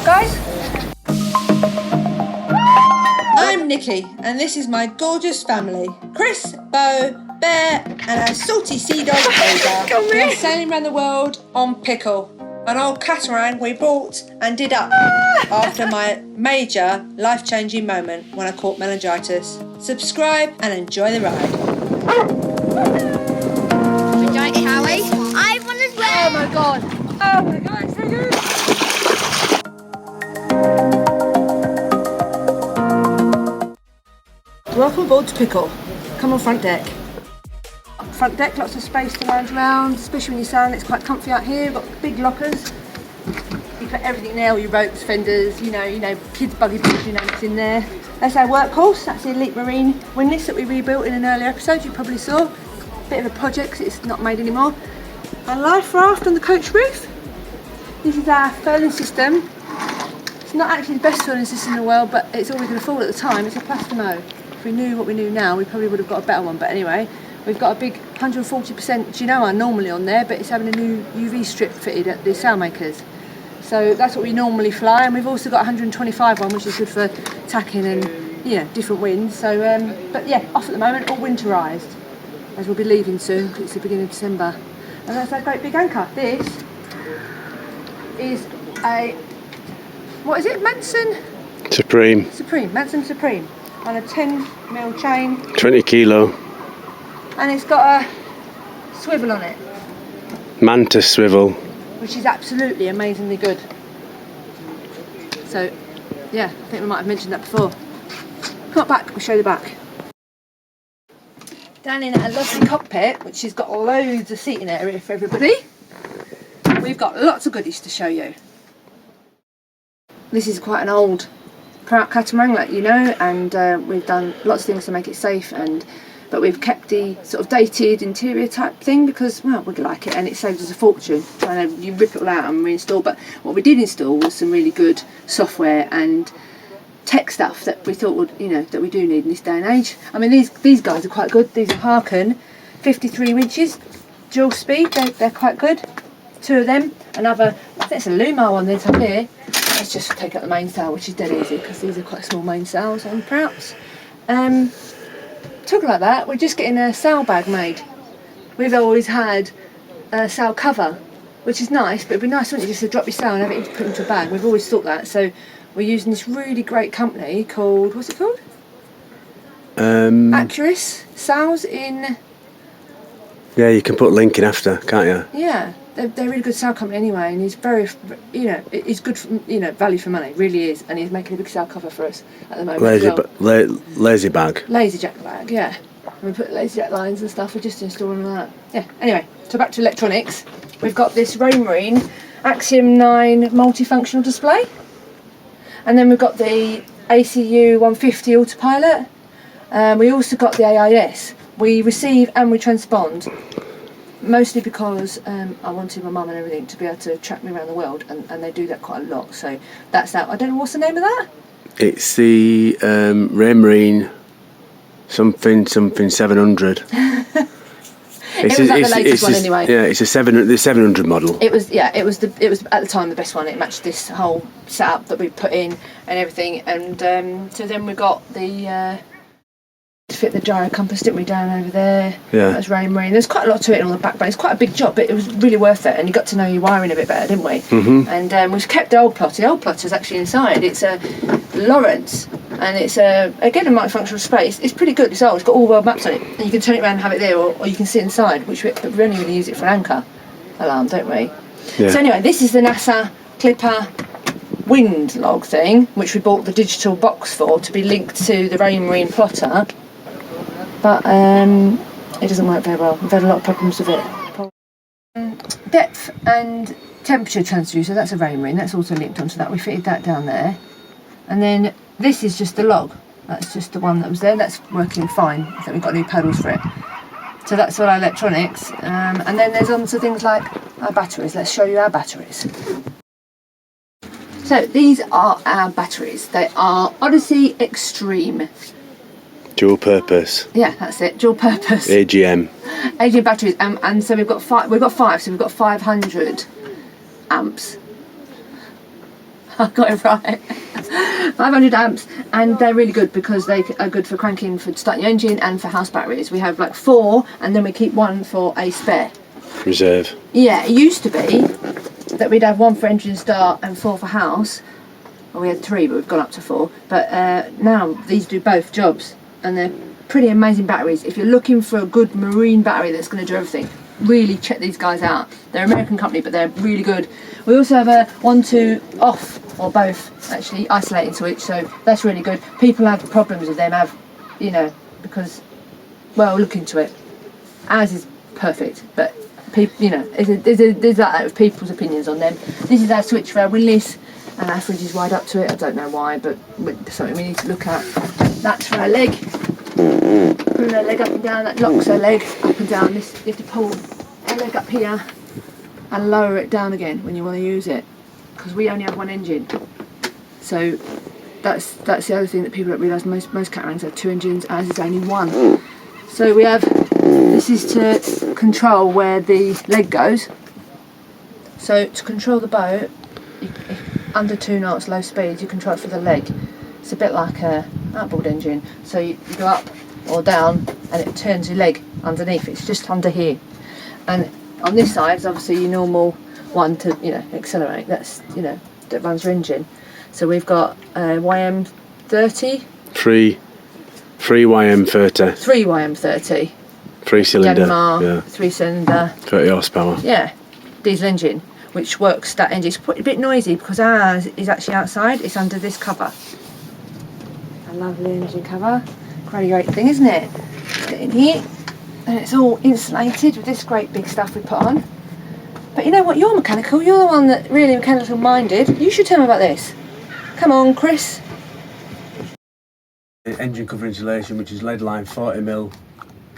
guys? I'm Nikki, and this is my gorgeous family. Chris, Bo, Bear, and our salty sea dog, Rosa. We are sailing around the world on Pickle, an old catamaran we bought and did up after my major life-changing moment when I caught meningitis. Subscribe and enjoy the ride. Giant Howie. I want as well. Oh my god. Oh my god, it's so good. Welcome aboard to Pickle. Come on front deck. Front deck, lots of space to lounge around, especially when you're sailing. It's quite comfy out here. We've got big lockers. You put everything there, all your ropes, fenders, you know, kids' buggy boards, it's in there. That's our workhorse. That's the Elite Marine windlass that we rebuilt in an earlier episode. You probably saw. Bit of a project 'cause it's not made anymore. Our life raft on the coach roof. This is our furling system. It's not actually the best furling system in the world, but it's all we could afford at the time. It's a Plastimo. If we knew what we knew now, we probably would have got a better one. But anyway, we've got a big 140% Genoa normally on there, but it's having a new UV strip fitted at the sailmakers. So that's what we normally fly, and we've also got a 125 one, which is good for tacking and different winds. So, but yeah, off at the moment, all winterised, as we'll be leaving soon because it's the beginning of December. And that's our great big anchor. This is a, what is it, Manson? Supreme. Manson Supreme, on a 10mm chain. 20 kilo. And it's got a swivel on it. Manta swivel. Which is absolutely amazingly good. So, yeah, I think we might have mentioned that before. Come on back, we'll show you the back. Down in a lovely cockpit, which has got loads of seating area for everybody. We've got lots of goodies to show you. This is quite an old Prout catamaran, like you know, and we've done lots of things to make it safe, but we've kept the sort of dated interior type thing because, well, we like it and it saves us a fortune. I know you rip it all out and reinstall, but what we did install was some really good software and tech stuff that we thought would, that we do need in this day and age. I mean, these guys are quite good. These are Harken 53 winches, dual speed. They're quite good. Two of them. Another, I think it's a Lumar one that's up here. Let's just take out the mainsail, which is dead easy because these are quite small mainsails on Prouts. Talking like that, we're just getting a sail bag made. We've always had a sail cover, which is nice, but it'd be nice, wouldn't it, just to drop your sail and have it put into a bag. We've always thought that, so we're using this really great company called, what's it called? Accurus Sails in... Yeah, you can put a link in after, can't you? Yeah, they're a really good sail company anyway, and he's very, it's good for, value for money, really is, and he's making a big sail cover for us at the moment. Lazy bag. Lazy jack bag, yeah. And we put lazy jack lines and stuff, we're just installing that. Yeah, anyway, so back to electronics. We've got this Raymarine Axiom 9 multifunctional display, and then we've got the ACU 150 autopilot. We also got the AIS. We receive and we transpond, mostly because I wanted my mum and everything to be able to track me around the world, and they do that quite a lot. So that's that. I don't know what's the name of that. It's the Raymarine something 700. It was like the latest one anyway. Yeah, it's the 700 model. It was at the time the best one. It matched this whole setup that we put in and everything, and so then we got the. To fit the gyro compass, didn't we, down over there? Yeah. That's Raymarine. There's quite a lot to it on the back, but it's quite a big job, but it was really worth it, and you got to know your wiring a bit better, didn't we? Mm-hmm. And we've kept the old plotter. The old plotter's actually inside. It's a Lawrence, and it's again a multifunctional space. It's pretty good. It's old. It's got all world maps on it, and you can turn it around and have it there, or you can sit inside, which we only really use it for an anchor alarm, don't we? Yeah. So anyway, this is the NASA Clipper wind log thing, which we bought the digital box for to be linked to the Raymarine plotter. But it doesn't work very well. We've had a lot of problems with it. Depth and temperature transducer, that's a Raymarine, that's also linked onto that. We fitted that down there. And then this is just the log. That's just the one that was there. That's working fine. I think we've got new paddles for it. So that's all our electronics. And then there's on to things like our batteries. Let's show you our batteries. So these are our batteries. They are Odyssey Extreme. Dual purpose. Yeah, that's it. Dual purpose. AGM. AGM batteries, and so we've got five. So we've got 500 amps. I got it right. 500 amps, and they're really good because they are good for cranking, for starting your engine, and for house batteries. We have like 4, and then we keep 1 for a spare. Reserve. Yeah, it used to be that we'd have 1 for engine start and 4 for house. Well, we had 3, but we've gone up to 4. But now these do both jobs, and they're pretty amazing batteries. If you're looking for a good marine battery that's going to do everything, really check these guys out. They're an American company, but they're really good. We also have a 1-2 off, or both actually, isolating switch, so that's really good. People have problems with them, you know, because, well, look into it. Ours is perfect, but people, you know, there's that with people's opinions on them. This is our switch for our windlass, and our fridge is wide up to it. I don't know why, but it's something we need to look at. That's for our leg. Pulling her leg up and down, that locks her leg up and down. This, you have to pull her leg up here and lower it down again when you want to use it, because we only have 1 engine. So that's the other thing that people don't realise. Most catamarans have 2 engines, ours is only 1. So we have, this is to control where the leg goes. So to control the boat, under 2 knots, low speed, you control it for the leg. It's a bit like a outboard engine. So you go up or down, and it turns your leg underneath. It's just under here. And on this side is obviously your normal one to, you know, accelerate. That's, you know, that runs your engine. So we've got YM30. 3 YM30. 3 YM30. 3 cylinder. Genoa, Yeah. 3 cylinder. 30 horsepower. Yeah, diesel engine, which works that engine. It's a bit noisy because ours is actually outside. It's under this cover. A lovely engine cover. Quite a great thing, isn't it? Let's get in here, and it's all insulated with this great big stuff we put on. But you know what? You're mechanical. You're the one that really mechanical minded. You should tell me about this. Come on, Chris. Engine cover insulation, which is lead line 40mm,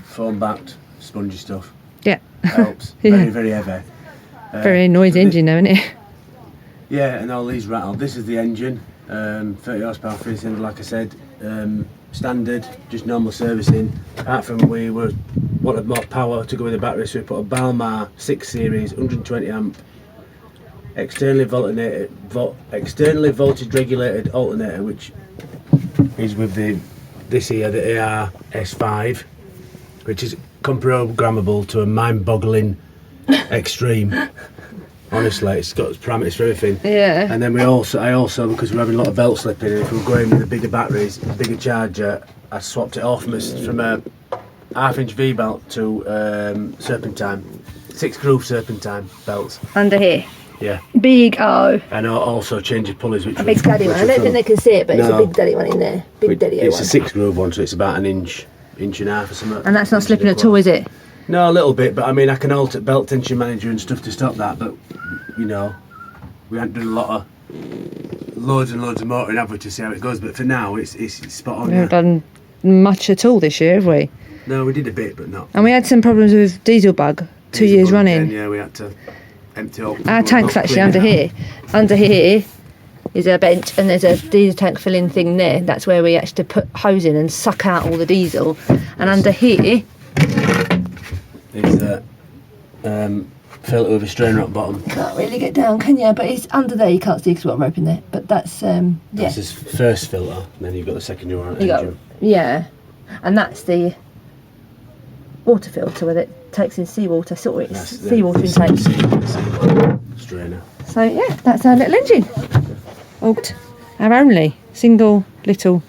foam backed, spongy stuff. Yeah. Helps. Yeah. Very, very heavy. Very noisy engine, though, isn't it? Yeah, and all these rattle. This is the engine, 30 horsepower, 3 cylinder, like I said. Standard, just normal servicing. Apart from we wanted more power to go with the battery, so we put a Balmar 6 series, 120 amp, externally voltage regulated alternator, which is with this here, the AR-S5, which is programmable to a mind-boggling extreme. Honestly, it's got parameters for everything. Yeah. And then I also, because we're having a lot of belt slipping, and if we're going with the bigger batteries, bigger charger, I swapped it off from a 1/2-inch V-belt to serpentine, 6-groove serpentine belts. Under here. Yeah. Big O. And also changing pulleys, which a big daddy one. I don't think they can see it, but it's a big daddy one in there. Big daddy It's one. a 6-groove one, so it's about an inch and a half or something. And that's not slipping at all, is it? No, a little bit, but I mean, I can alter belt tension manager and stuff to stop that, but you know, we haven't done a lot of loads and loads of motoring, have we, to see how it goes, but for now it's spot on. We haven't done much at all this year, have we? No, we did a bit, but not. And we had some problems with diesel bug 2 years running. Again, yeah, we had to empty up. Our tank's actually under here. Under here is a bench, and there's a diesel tank filling thing there. That's where we actually put hose in and suck out all the diesel. And under here is a filter with a strainer at bottom. Can't really get down, can you? But it's under there. You can't see because we've got a rope in there. But that's yeah. That's his first filter, and then you've got the second one. Yeah, and that's the water filter where it takes in seawater, sort of seawater intake. Strainer. So yeah, that's our little engine. Our only single little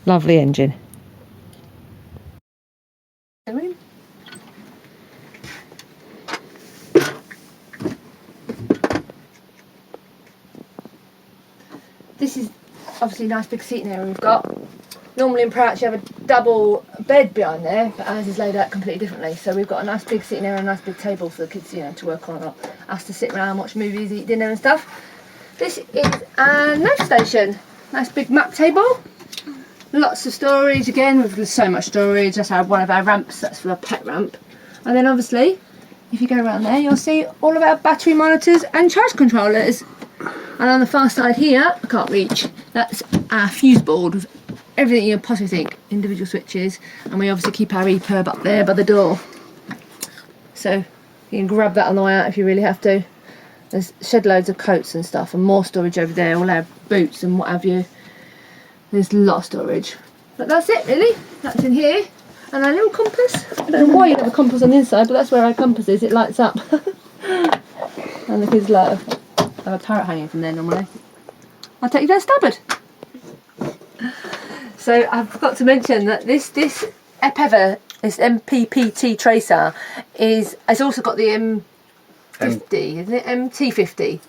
lovely engine. This is obviously a nice big seating area we've got. Normally in Prout you have a double bed behind there, but ours is laid out completely differently. So we've got a nice big seating area and a nice big table for the kids, you know, to work on, or us to sit around, watch movies, eat dinner and stuff. This is a nav station. Nice big map table. Lots of storage again, with so much storage. That's one of our ramps, that's for a pet ramp. And then obviously, if you go around there, you'll see all of our battery monitors and charge controllers. And on the far side here, I can't reach, that's our fuse board with everything you can possibly think, individual switches, and we obviously keep our EPIRB up there by the door. So you can grab that on the way out if you really have to. There's shed loads of coats and stuff, and more storage over there, all our boots and what have you. There's a lot of storage. But that's it really, that's in here. And our little compass. I don't know why you have a compass on the inside, but that's where our compass is, it lights up. And the kids love. I have a parrot hanging from there normally. I'll take you down starboard. So I forgot to mention that this Epeva, this MPPT tracer, has also got the M50, isn't it? MT50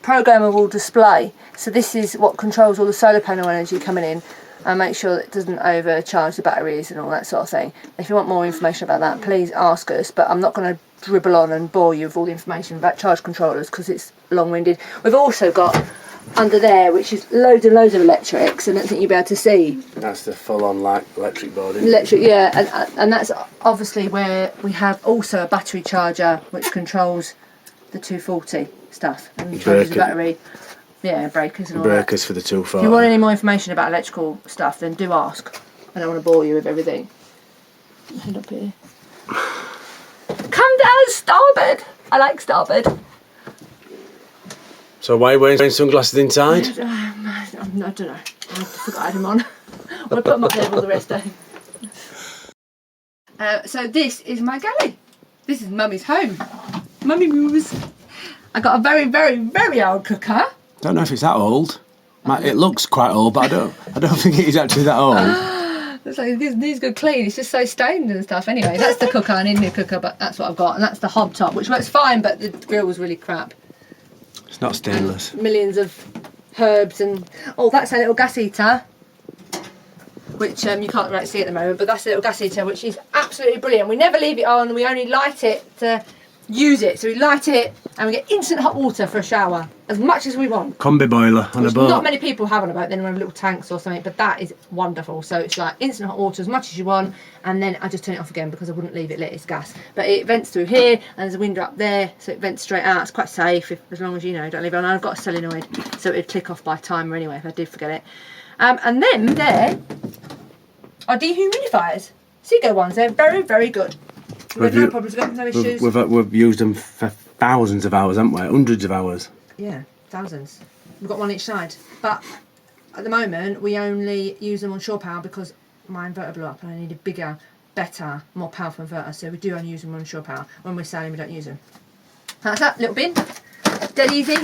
programmable display. So this is what controls all the solar panel energy coming in and make sure that it doesn't overcharge the batteries and all that sort of thing. If you want more information about that, please ask us, but I'm not going to dribble on and bore you with all the information about charge controllers because it's long-winded. We've also got under there, which is loads and loads of electrics, and I don't think you'll be able to see. That's the full-on like electric board, isn't it? Electric, yeah, and that's obviously where we have also a battery charger which controls the 240 stuff and charges the battery. Yeah, breakers and all breakers that. For the 240. If you want any more information about electrical stuff, then do ask. I don't want to bore you with everything. Head up here. Come down starboard. I like starboard. So why are you wearing sunglasses inside? I don't know. I forgot I had them on. I'll put them up there for the rest day. So this is my galley. This is Mummy's home. Mummy moves. I got a very, very, very old cooker. Don't know if it's that old. It looks quite old, but I don't think it is actually that old. It's like these needs to go clean. It's just so stained and stuff. Anyway, that's the cooker. I need a new cooker, but that's what I've got, and that's the hob top, which works fine, but the grill was really crap. It's not stainless. Millions of herbs and that's a little gas heater, which you can't really see at the moment, but that's a little gas heater, which is absolutely brilliant. We never leave it on. We only light it to use it. So we light it and we get instant hot water for a shower, as much as we want. Combi boiler on a boat. Not many people have on a boat, then we have little tanks or something, but that is wonderful. So it's like instant hot water as much as you want, and then I just turn it off again because I wouldn't leave it lit, it's gas. But it vents through here, and there's a window up there, so it vents straight out. It's quite safe, as long as you don't leave it on. I've got a solenoid, so it'd click off by timer anyway if I did forget it. And then there are dehumidifiers. Seago ones, they're very, very good. We've had no problems with them, no issues. We've used them for thousands of hours, haven't we? Hundreds of hours. Yeah, thousands. We've got one each side. But at the moment, we only use them on shore power because my inverter blew up and I need a bigger, better, more powerful inverter. So we do only use them on shore power. When we're sailing, we don't use them. That's that little bin. Dead easy.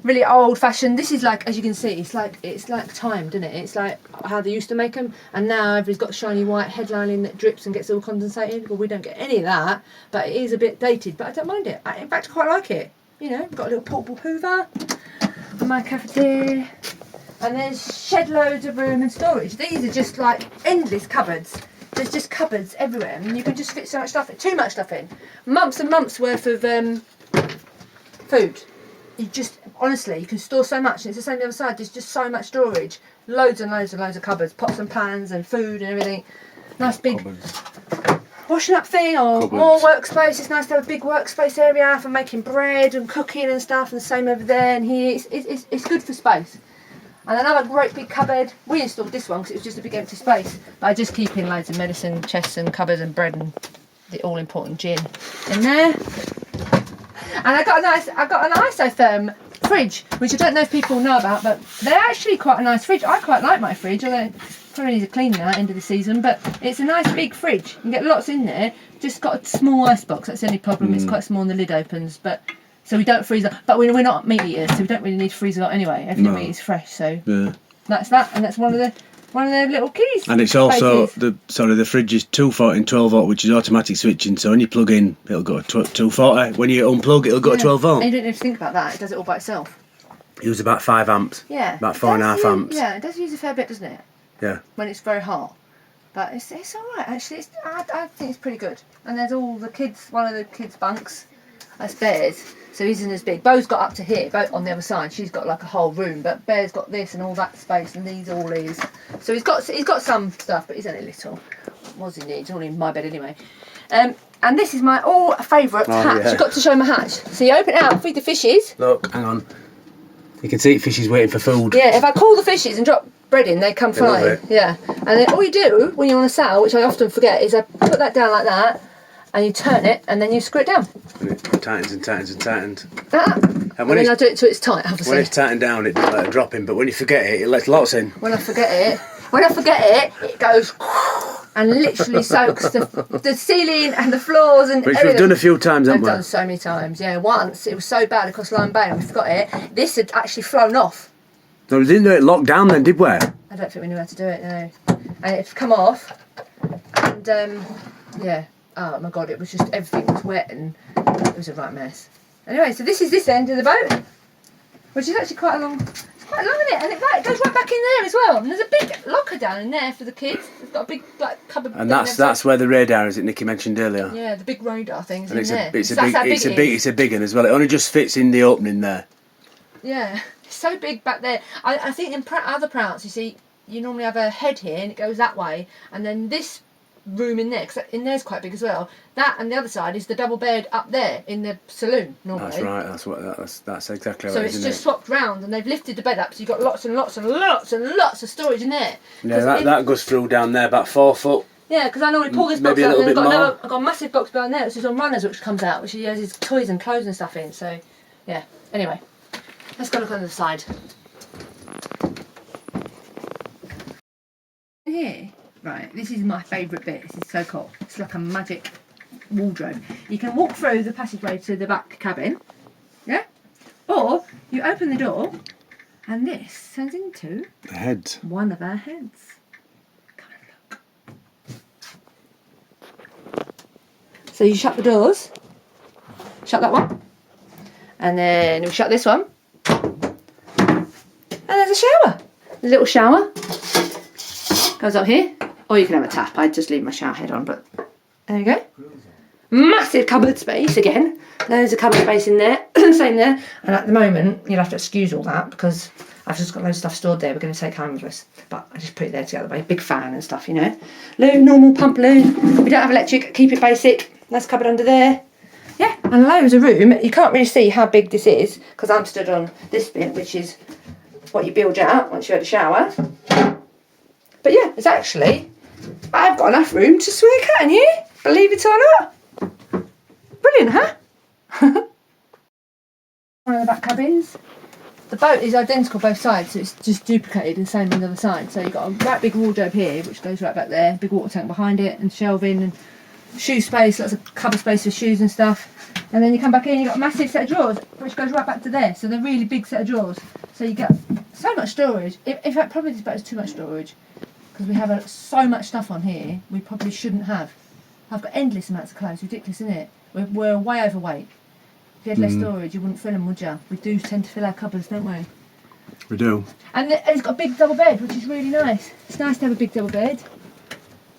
Really old-fashioned. This is like, as you can see, it's like timed, isn't it? It's like how they used to make them, and now everybody's got shiny white headlining that drips and gets all condensated. Well, we don't get any of that, but it is a bit dated. But I don't mind it. In fact, I quite like it. You know, got a little portable hoover, and my cafetiere, and there's shed loads of room and storage. These are just like endless cupboards. There's just cupboards everywhere, and you can just fit so much stuff in. Too much stuff in. Months and months worth of food. You just, honestly, you can store so much, and it's the same on the other side. There's just so much storage. Loads and loads and loads of cupboards, pots and pans and food and everything. Nice big washing up thing, or more workspace. It's nice to have a big workspace area for making bread and cooking and stuff, and the same over there and here. It's good for space. And another great big cupboard. We installed this one because it was just a big empty space, but I just keep in loads of medicine chests and cupboards and bread and the all important gin in there. And I got an isotherm fridge, which I don't know if people know about, but they're actually quite a nice fridge. I quite like my fridge, although it probably needs a cleaning at the end of the season, but it's a nice big fridge. You can get lots in there. Just got a small icebox, that's the only problem. It's quite small and the lid opens, but so we don't freeze it. But we're not meat eaters, so we don't really need to freeze a lot anyway. Everything we eat is fresh, so that's that, and that's one of the little keys. And it's also the fridge is 240 and 12 volt, which is automatic switching. So when you plug in, it'll go to 240. When you unplug, it'll go to 12 volt. And you don't have to think about that. It does it all by itself. Use about 5 amps. Yeah. About 4.5 amps. Yeah, it does use a fair bit, doesn't it? Yeah. When it's very hot. But it's all right actually. I think it's pretty good. And there's all the kids. One of the kids' bunks. That's Bear's. So he isn't as big. Bo's got up to here, Bo on the other side. She's got like a whole room, but Bear's got this and all that space, and these all is. So he's got some stuff, but he's only little. What does he need? He's only in my bed anyway. And this is my favourite hatch. Yeah. I've got to show my hatch. So you open it out, feed the fishes. Look, hang on. You can see fishes waiting for food. Yeah, if I call the fishes and drop bread in, they come flying. Yeah. And then all you do when you're on a sail, which I often forget, is I put that down like that, and you turn it, and then you screw it down. And it tightens and tightens and tightens. And But then I do it till it's tight, obviously. when it's tightened down, it doesn't let it drop in. But when you forget it, it lets lots in. When I forget it, it goes and literally soaks the ceiling and the floors and Which everything. we've done a few times, haven't we? I've done so many times, yeah. Once, it was so bad across Lime Bay and we forgot it. This had actually flown off. No, we didn't do it locked down then, did we? I don't think we knew how to do it, no. And it's come off and, yeah. Oh my God, it was just, everything was wet and it was a right mess. Anyway, so this is this end of the boat, which is actually quite a long, it's quite long, isn't it? And it goes right back in there as well. And there's a big locker down in there for the kids. They've got a big like cupboard. And that's where the radar is that Nikki mentioned earlier. Yeah, the big radar thing is And in there. it's a big one as well. It only just fits in the opening there. Yeah, it's so big back there. I think in other Prouts, you see, you normally have a head here and it goes that way, and then this room in there, because in there's quite big as well. That and the other side is the double bed up there in the saloon normally. That's right. That's exactly right. So it's just swapped round, and they've lifted the bed up, so you've got lots and lots and lots and lots of storage in there. Yeah, that goes through down there about 4 foot. Yeah, because I normally pull this box Maybe a out, little and bit I've more. got a massive box behind there, which is on runners, which comes out, which he has his toys and clothes and stuff in. So, yeah. Anyway, let's go look on the side. Here, right, this is my favourite bit. This is so cool. It's like a magic wardrobe. You can walk through the passageway to the back cabin, yeah? Or you open the door and this turns into The head. one of our heads. Come and look. So you shut the doors, shut that one, and then we shut this one, and there's a shower. A little shower. Goes up here, or you can have a tap. I'd just leave my shower head on, but there you go. Massive cupboard space again. Loads of cupboard space in there, same there. And at the moment, you'll have to excuse all that because I've just got loads of stuff stored there. We're going to take home with us, but I just put it there to get the way. Big fan and stuff, you know. Loo, normal pump loo. We don't have electric. Keep it basic. Nice cupboard under there. Yeah, and loads of room. You can't really see how big this is because I'm stood on this bit, which is what you build out once you had a shower. But yeah, it's actually, I've got enough room to swing a cat in here, believe it or not. Brilliant, huh? One of the back cabins. The boat is identical both sides, so it's just duplicated the same on the other side. So you've got a right big wardrobe here, which goes right back there, big water tank behind it, and shelving, and shoe space, lots of cupboard space for shoes and stuff. And then you come back in, you've got a massive set of drawers, which goes right back to there. So they're really big set of drawers. So you get so much storage. In fact, probably this boat is too much storage. Because we have so much stuff on here, we probably shouldn't have. I've got endless amounts of clothes, ridiculous, isn't it? We're way overweight. If you had less storage, you wouldn't fill them, would you? We do tend to fill our cupboards, don't we? We do. And it's got a big double bed, which is really nice. It's nice to have a big double bed.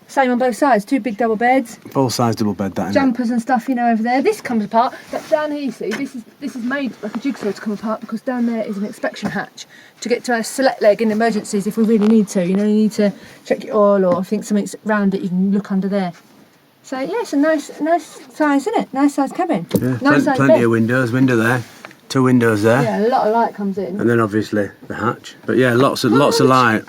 Same on both sides, 2 big double beds. Full size double bed, that, isn't Jumpers and stuff, you know, over there. This comes apart. But down here, you see, this is made like a jigsaw to come apart because down there is an inspection hatch to get to our select leg in emergencies if we really need to. You know, you need to check your oil or think something's round it, you can look under there. So yeah, it's a nice size, isn't it? Nice size cabin. Yeah, nice size plenty bed. of windows. Window there, 2 windows there, Yeah, a lot of light comes in. and then obviously the hatch. But yeah, lots of light.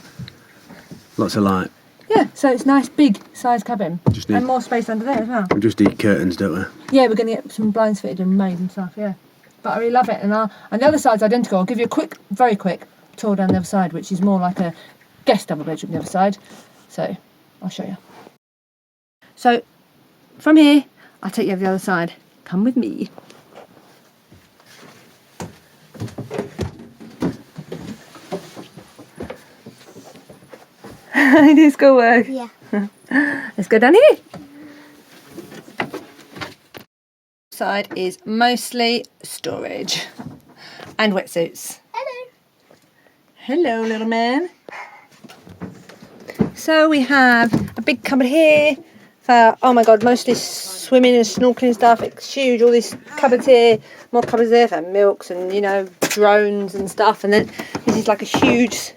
Lots of light. Yeah, so it's nice big size cabin. Just need- And more space under there as well. We just need curtains, don't we? Yeah, we're going to get some blinds fitted and made and stuff, yeah. But I really love it. And the other side's identical. I'll give you a very quick tour down the other side, which is more like a guest double bedroom on the other side. So, I'll show you. So, from here, I'll take you over the other side. Come with me. I do schoolwork. Yeah. Let's go down here. Side is mostly storage and wetsuits. Hello. Hello, little man. So we have a big cupboard here for, oh my god, mostly swimming and snorkeling stuff. It's huge, all these cupboards here, more cupboards there for milks and, you know, drones and stuff. And then this is like a huge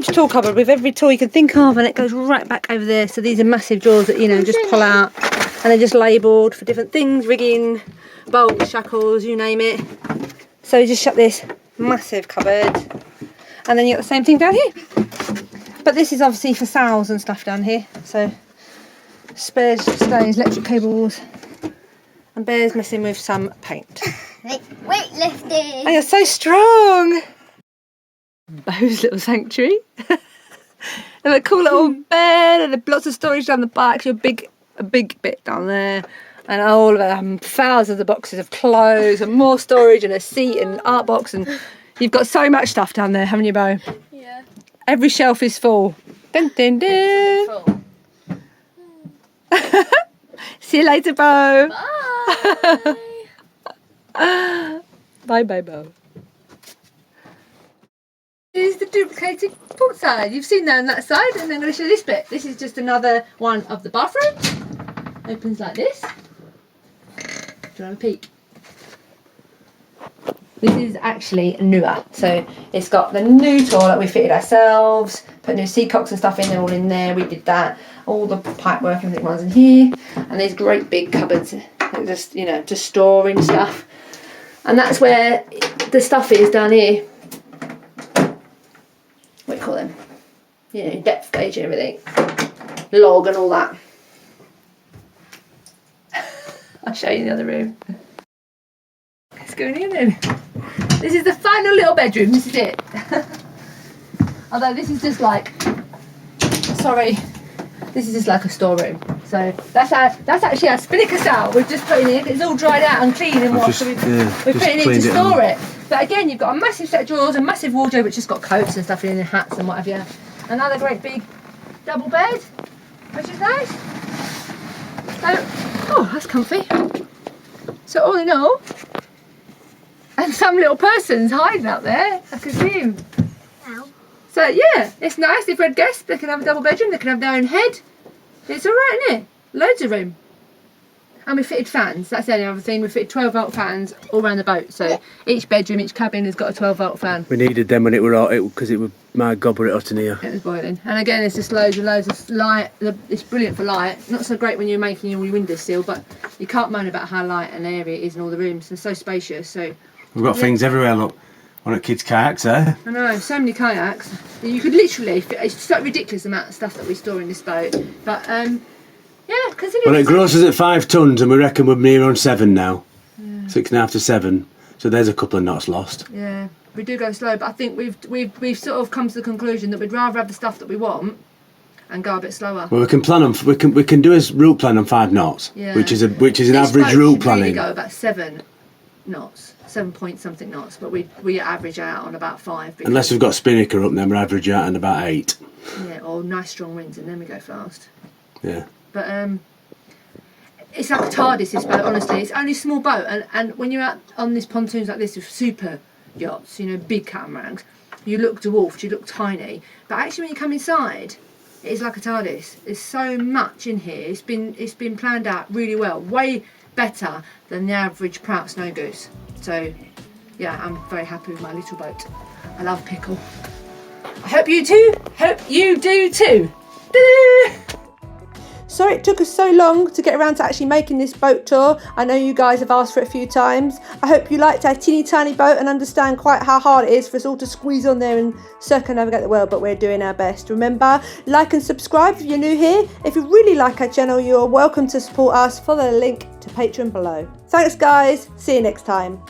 tool cupboard with every tool you can think of, and it goes right back over there. So these are massive drawers that, you know, just pull out, and they're just labelled for different things, rigging, bolts, shackles, you name it. So you just shut this massive cupboard, and then you got the same thing down here. But this is obviously for sowls and stuff down here. So spares, stays, electric cables, and Bear's messing with some paint. Weightlifting. Oh, you're so strong. Bo's little sanctuary. And a cool little bed and lots of storage down the back. So a big bit down there. And all of thousands of boxes of clothes and more storage and a seat and art box. And you've got so much stuff down there, haven't you, Bo? Yeah. Every shelf is full. Dun, dun, dun. Full. See you later, Bo. Bye. Bye, Bo. Here's the duplicated port side. You've seen that on that side, and I'm going to show you this bit. This is just another one of the bathrooms. Opens like this. Do you want a peek? This is actually newer, so it's got the new toilet we fitted ourselves, put new seacocks and stuff in, they're all in there, we did that, all the pipe work, everything was in here, and these great big cupboards, just, you know, just storing stuff, and that's where the stuff is down here. What do you call them? You know, depth gauge and everything, log and all that. I'll show you the other room. Let's go in then. This is the final little bedroom, this is it. Although this is just like, sorry, this is just like a storeroom. So that's actually our spinnaker cell we've just put in here. It's all dried out and clean and what, so we're putting it in to store it. But again, you've got a massive set of drawers, a massive wardrobe which just got coats and stuff in and hats and what have you. Another great big double bed, which is nice. So, oh, that's comfy. So all in all, and some little person's hiding out there, I can see him. Ow. So yeah, it's nice. If we had guests, they can have a double bedroom, they can have their own head. It's alright, isn't it? Loads of room. And we fitted fans, that's the only other thing. We fitted 12-volt fans all around the boat. So each bedroom, each cabin has got a 12-volt fan. We needed them when it were hot, because it was, my God, were it hot in here. It was boiling. And again, it's just loads of light. It's brilliant for light. Not so great when you're making all your windows seal, but you can't moan about how light and airy it is in all the rooms. They're so spacious. So we've got things everywhere, look. On at kids' kayaks, eh? I know, so many kayaks. You could literally fit, it's so ridiculous amount of stuff that we store in this boat. But yeah, considering. Well, it grosses at 5 tons, and we reckon we're near on 7 now. Yeah. 6.5 to 7. So there's a couple of knots lost. Yeah, we do go slow, but I think we've sort of come to the conclusion that we'd rather have the stuff that we want and go a bit slower. Well, we can plan on we can do a route plan on 5 knots, yeah. which is an this average boat route should planning. Really go about 7 knots. 7 point something knots, but we average out on about 5. Unless we've got spinnaker up, then we average out on about 8. Yeah, or nice strong winds, and then we go fast. Yeah. But it's like a TARDIS, this boat, honestly. It's only a small boat, and when you're out on these pontoons like this with super yachts, you know, big catamarans, you look dwarfed, you look tiny. But actually when you come inside, it is like a TARDIS. There's so much in here. It's been planned out really well, way better than the average Prout Snowgoose. So yeah, I'm very happy with my little boat. I love pickle. I hope you do too. Sorry it took us so long to get around to actually making this boat tour. I know you guys have asked for it a few times. I hope you liked our teeny tiny boat and understand quite how hard it is for us all to squeeze on there and circumnavigate the world, but we're doing our best. Remember, like and subscribe if you're new here. If you really like our channel, you're welcome to support us. Follow the link to Patreon below. Thanks guys, see you next time.